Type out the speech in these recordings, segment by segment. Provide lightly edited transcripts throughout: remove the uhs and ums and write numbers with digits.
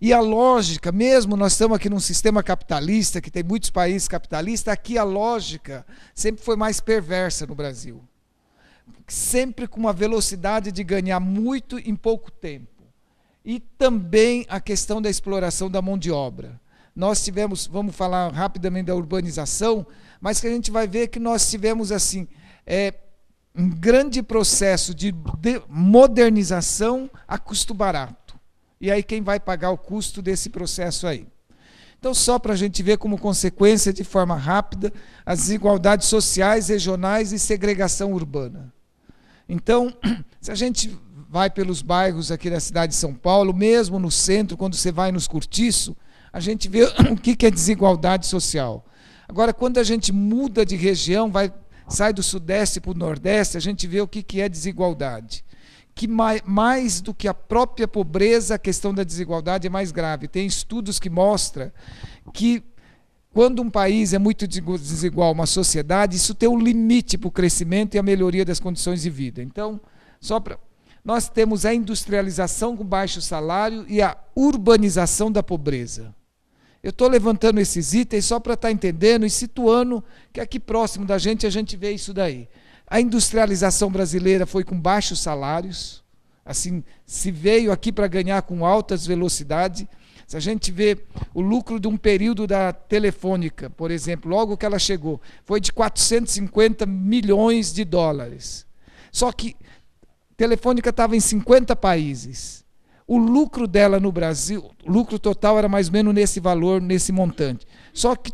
E a lógica, mesmo nós estamos aqui num sistema capitalista, que tem muitos países capitalistas, aqui a lógica sempre foi mais perversa no Brasil. Sempre com uma velocidade de ganhar muito em pouco tempo. E também a questão da exploração da mão de obra. Nós tivemos, vamos falar rapidamente da urbanização, mas que a gente vai ver que nós tivemos assim, um grande processo de modernização a custo barato. E aí quem vai pagar o custo desse processo aí? Então, só para a gente ver como consequência, de forma rápida, as desigualdades sociais, regionais e segregação urbana. Então, se a gente vai pelos bairros aqui da cidade de São Paulo, mesmo no centro, quando você vai nos cortiços, a gente vê o que é desigualdade social. Agora, quando a gente muda de região, sai do sudeste para o nordeste, a gente vê o que é desigualdade. Que mais do que a própria pobreza, a questão da desigualdade é mais grave. Tem estudos que mostram que quando um país é muito desigual, uma sociedade, isso tem um limite para o crescimento e a melhoria das condições de vida. Então, nós temos a industrialização com baixo salário e a urbanização da pobreza. Eu estou levantando esses itens só para estar entendendo e situando que aqui próximo da gente a gente vê isso daí. A industrialização brasileira foi com baixos salários, assim, se veio aqui para ganhar com altas velocidades. Se a gente vê o lucro de um período da Telefônica, por exemplo, logo que ela chegou, foi de 450 milhões de dólares. Só que a Telefônica estava em 50 países. O lucro dela no Brasil, o lucro total era mais ou menos nesse valor, nesse montante. Só que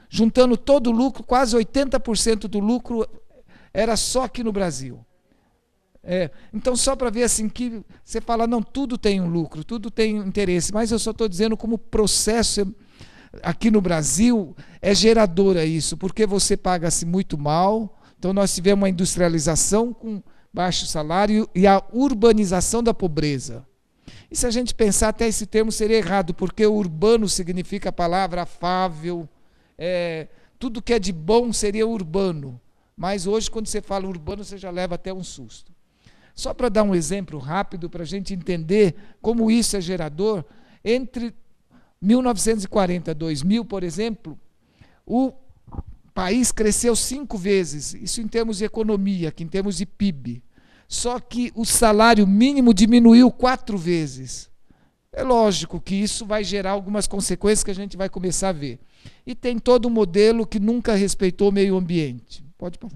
juntando todo o lucro, quase 80% do lucro era só aqui no Brasil. Então, só para ver assim, que você fala, não, tudo tem um lucro, tudo tem um interesse, mas eu só estou dizendo como processo aqui no Brasil é gerador a isso, porque você paga-se muito mal. Então, nós tivemos uma industrialização com baixo salário e a urbanização da pobreza. E se a gente pensar, até esse termo seria errado, porque urbano significa a palavra afável, tudo que é de bom seria urbano. Mas hoje, quando você fala urbano, você já leva até um susto. Só para dar um exemplo rápido, para a gente entender como isso é gerador, entre 1940 e 2000, por exemplo, o país cresceu 5 vezes, isso em termos de economia, aqui em termos de PIB. Só que o salário mínimo diminuiu 4 vezes. É lógico que isso vai gerar algumas consequências que a gente vai começar a ver. E tem todo um modelo que nunca respeitou o meio ambiente. Pode passar.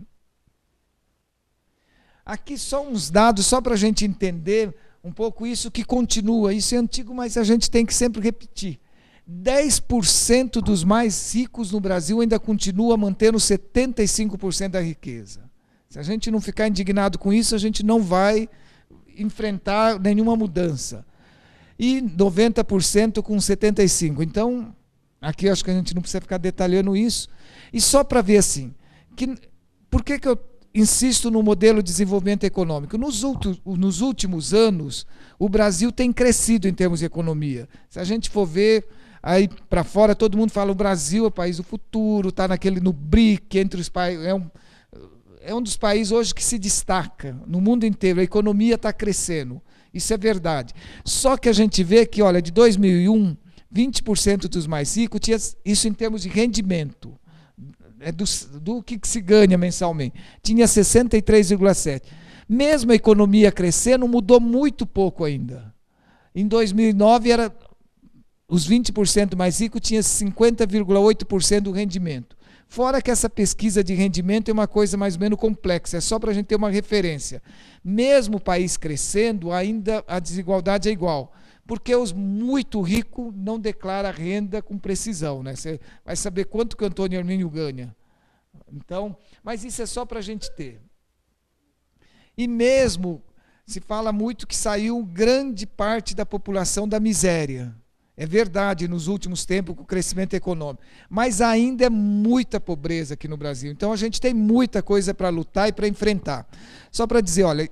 Aqui só uns dados, só para a gente entender um pouco isso que continua. Isso é antigo, mas a gente tem que sempre repetir. 10% dos mais ricos no Brasil ainda continua mantendo 75% da riqueza. Se a gente não ficar indignado com isso, a gente não vai enfrentar nenhuma mudança. E 90% com 75%. Então, aqui eu acho que a gente não precisa ficar detalhando isso. E só para ver assim, por que eu insisto no modelo de desenvolvimento econômico? Nos últimos anos, o Brasil tem crescido em termos de economia. Se a gente for ver aí para fora, todo mundo fala o Brasil é o país do futuro, está no BRIC, entre os países, é um dos países hoje que se destaca no mundo inteiro, a economia está crescendo, isso é verdade. Só que a gente vê que, olha, de 2001, 20% dos mais ricos tinha isso em termos de rendimento, do que se ganha mensalmente, tinha 63,7%. Mesmo a economia crescendo, mudou muito pouco ainda. Em 2009, os 20% mais ricos tinham 50,8% do rendimento. Fora que essa pesquisa de rendimento é uma coisa mais ou menos complexa, é só para a gente ter uma referência. Mesmo o país crescendo, ainda a desigualdade é igual, porque os muito ricos não declaram renda com precisão, né? Você vai saber quanto que o Antônio Hermínio ganha. Então, mas isso é só para a gente ter. E mesmo se fala muito que saiu grande parte da população da miséria. É verdade, nos últimos tempos, com o crescimento econômico. Mas ainda é muita pobreza aqui no Brasil. Então, a gente tem muita coisa para lutar e para enfrentar. Só para dizer, olha,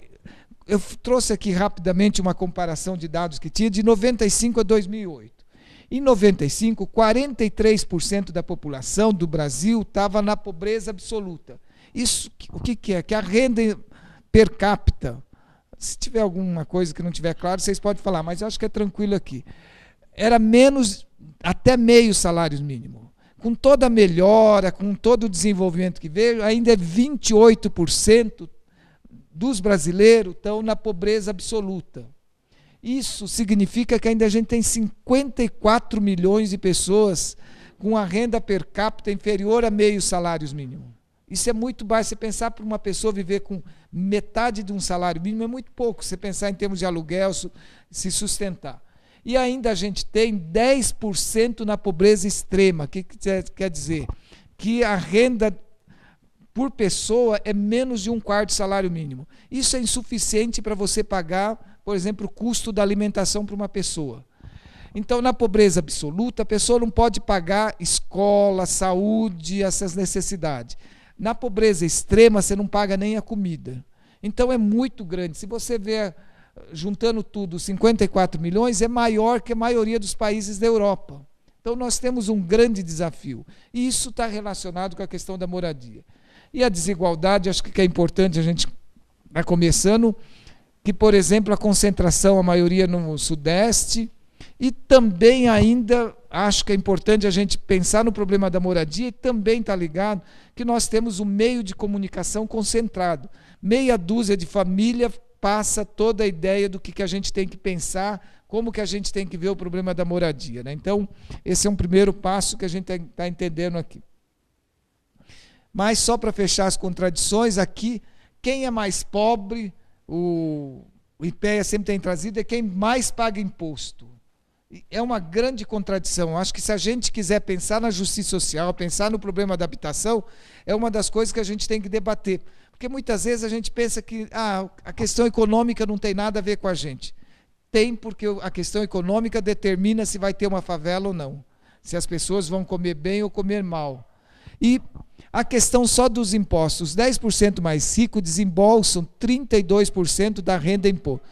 eu trouxe aqui rapidamente uma comparação de dados que tinha de 95 a 2008. Em 95, 43% da população do Brasil estava na pobreza absoluta. Isso, o que é? Que a renda per capita, se tiver alguma coisa que não tiver claro, vocês podem falar, mas eu acho que é tranquilo aqui. era menos, até meio salário mínimo. Com toda a melhora, com todo o desenvolvimento que veio, ainda é 28% dos brasileiros estão na pobreza absoluta. Isso significa que ainda a gente tem 54 milhões de pessoas com a renda per capita inferior a meio salário mínimo. Isso é muito baixo. Você pensar para uma pessoa viver com metade de um salário mínimo é muito pouco. Você pensar em termos de aluguel, se sustentar. E ainda a gente tem 10% na pobreza extrema. O que quer dizer? Que a renda por pessoa é menos de um quarto de salário mínimo. Isso é insuficiente para você pagar, por exemplo, o custo da alimentação para uma pessoa. Então, na pobreza absoluta, a pessoa não pode pagar escola, saúde, essas necessidades. Na pobreza extrema, você não paga nem a comida. Então, é muito grande. Se você ver, juntando tudo, 54 milhões, é maior que a maioria dos países da Europa. Então, nós temos um grande desafio. E isso está relacionado com a questão da moradia. E a desigualdade, acho que é importante a gente vai começando, que, por exemplo, a concentração, a maioria no Sudeste, e também ainda acho que é importante a gente pensar no problema da moradia e também está ligado que nós temos um meio de comunicação concentrado. Meia dúzia de família passa toda a ideia do que a gente tem que pensar, como que a gente tem que ver o problema da moradia, né? Então, esse é um primeiro passo que a gente está entendendo aqui. Mas só para fechar as contradições, aqui, quem é mais pobre, o IPEA sempre tem trazido, é quem mais paga imposto. É uma grande contradição. Acho que se a gente quiser pensar na justiça social, pensar no problema da habitação, é uma das coisas que a gente tem que debater. Porque muitas vezes a gente pensa que a questão econômica não tem nada a ver com a gente. Tem, porque a questão econômica determina se vai ter uma favela ou não. Se as pessoas vão comer bem ou comer mal. E a questão só dos impostos. Os 10% mais ricos desembolsam 32% da renda em imposto.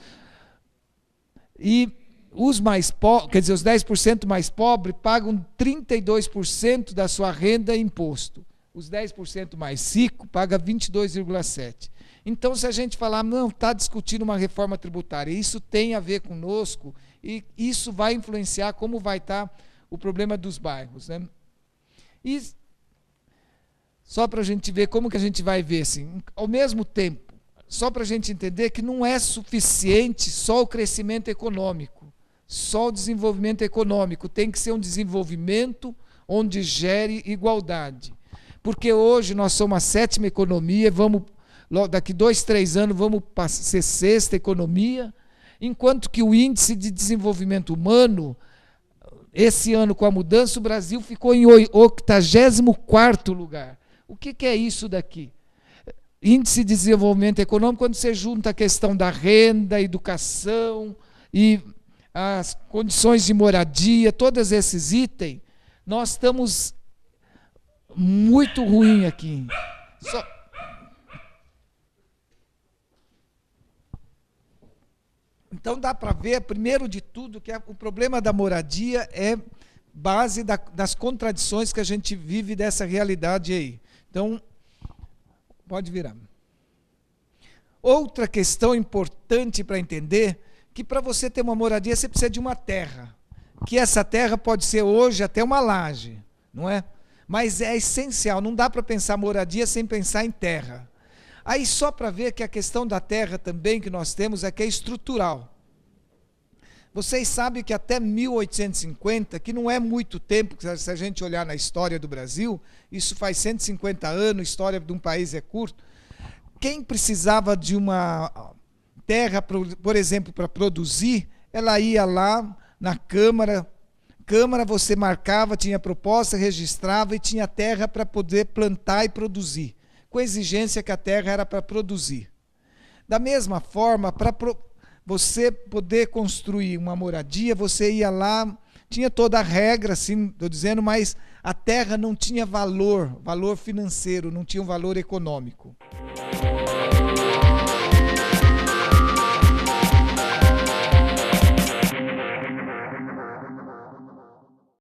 E os mais pobres, quer dizer, os 10% mais pobres pagam 32% da sua renda em imposto. Os 10% mais ricos pagam 22,7%. Então, se a gente falar, não, está discutindo uma reforma tributária, isso tem a ver conosco, e isso vai influenciar como vai estar o problema dos bairros, né? E só para a gente ver como que a gente vai ver, assim, ao mesmo tempo, só para a gente entender que não é suficiente só o crescimento econômico, só o desenvolvimento econômico, tem que ser um desenvolvimento onde gere igualdade. Porque hoje nós somos a 7ª economia, daqui 2, 3 anos vamos ser 6ª economia, enquanto que o índice de desenvolvimento humano, esse ano com a mudança, o Brasil ficou em 84º lugar. O que é isso daqui? Índice de desenvolvimento econômico, quando você junta a questão da renda, educação e as condições de moradia, todos esses itens, nós estamos muito ruim aqui. Então dá para ver, primeiro de tudo, que o problema da moradia é base das contradições que a gente vive dessa realidade aí. Então, pode virar. Outra questão importante para entender, que para você ter uma moradia você precisa de uma terra, que essa terra pode ser hoje até uma laje, não é? Mas é essencial, não dá para pensar moradia sem pensar em terra. Aí só para ver que a questão da terra também que nós temos é que é estrutural. Vocês sabem que até 1850, que não é muito tempo, se a gente olhar na história do Brasil, isso faz 150 anos, a história de um país é curta, quem precisava de uma terra, por exemplo, para produzir, ela ia lá na Câmara você marcava, tinha proposta, registrava e tinha terra para poder plantar e produzir, com a exigência que a terra era para produzir. Da mesma forma, para você poder construir uma moradia, você ia lá, tinha toda a regra, assim, estou dizendo, mas a terra não tinha valor financeiro, não tinha um valor econômico.